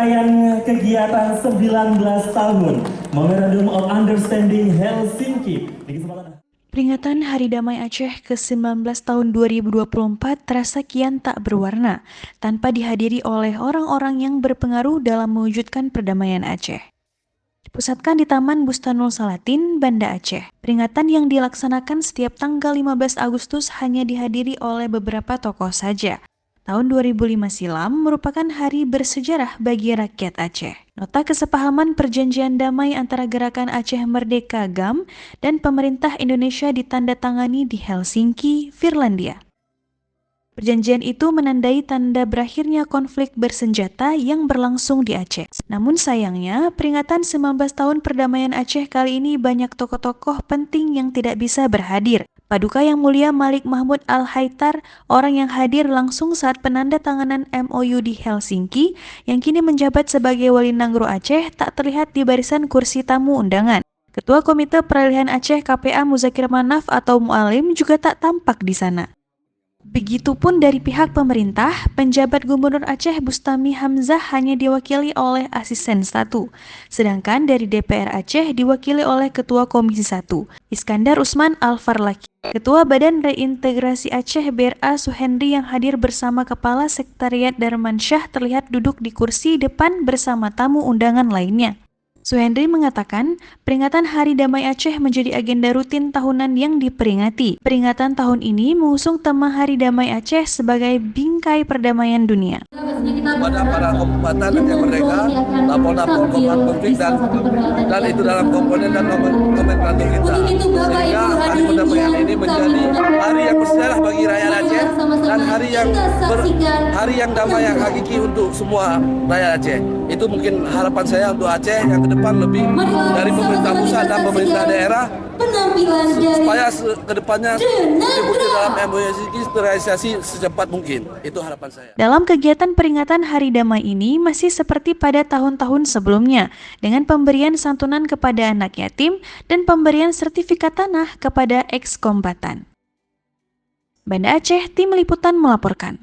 rangkaian kegiatan 19 tahun Memorandum of Understanding Helsinki. Peringatan Hari Damai Aceh ke-19 tahun 2024 terasa kian tak berwarna tanpa dihadiri oleh orang-orang yang berpengaruh dalam mewujudkan perdamaian Aceh. Dipusatkan di Taman Bustanul Salatin, Banda Aceh. Peringatan yang dilaksanakan setiap tanggal 15 Agustus hanya dihadiri oleh beberapa tokoh saja. Tahun 2005 silam merupakan hari bersejarah bagi rakyat Aceh. Nota kesepahaman perjanjian damai antara Gerakan Aceh Merdeka (GAM) dan pemerintah Indonesia ditandatangani di Helsinki, Finlandia. Perjanjian itu menandai tanda berakhirnya konflik bersenjata yang berlangsung di Aceh. Namun sayangnya, peringatan 19 tahun perdamaian Aceh kali ini banyak tokoh-tokoh penting yang tidak bisa berhadir. Paduka Yang Mulia Malik Mahmud Al-Haitar, orang yang hadir langsung saat penandatanganan MOU di Helsinki, yang kini menjabat sebagai Wali Nangro Aceh, tak terlihat di barisan kursi tamu undangan. Ketua Komite Peralihan Aceh KPA Muzakir Manaf atau Mualim juga tak tampak di sana. Begitupun dari pihak pemerintah, penjabat Gubernur Aceh Bustami Hamzah hanya diwakili oleh Asisten 1, sedangkan dari DPR Aceh diwakili oleh Ketua Komisi 1, Iskandar Usman Al-Farlaki. Ketua Badan Reintegrasi Aceh BRA Suhendri yang hadir bersama Kepala Sekretariat Darmansyah terlihat duduk di kursi depan bersama tamu undangan lainnya. Suhendri mengatakan, peringatan Hari Damai Aceh menjadi agenda rutin tahunan yang diperingati. Peringatan tahun ini mengusung tema Hari Damai Aceh sebagai bingkai perdamaian dunia. Kepada para kombatan Aceh Merdeka, lapor-lapor korban konflik dan itu dalam komponen dan nomenklatur kita. Sehingga Hari Perdamaian ini menjadi hari yang bersejarah bagi rakyat Aceh dan hari yang damai yang hakiki untuk semua rakyat Aceh. Itu mungkin harapan saya untuk Aceh yang ke depan lebih dari pemerintah pusat dan pemerintah daerah supaya kedepannya dibutuhkan dalam MOU terrealisasi secepat mungkin. Itu harapan saya. Dalam kegiatan peringatan Hari Damai ini masih seperti pada tahun-tahun sebelumnya dengan pemberian santunan kepada anak yatim dan pemberian sertifikat tanah kepada eks-kombatan. Banda Aceh, Tim Liputan melaporkan.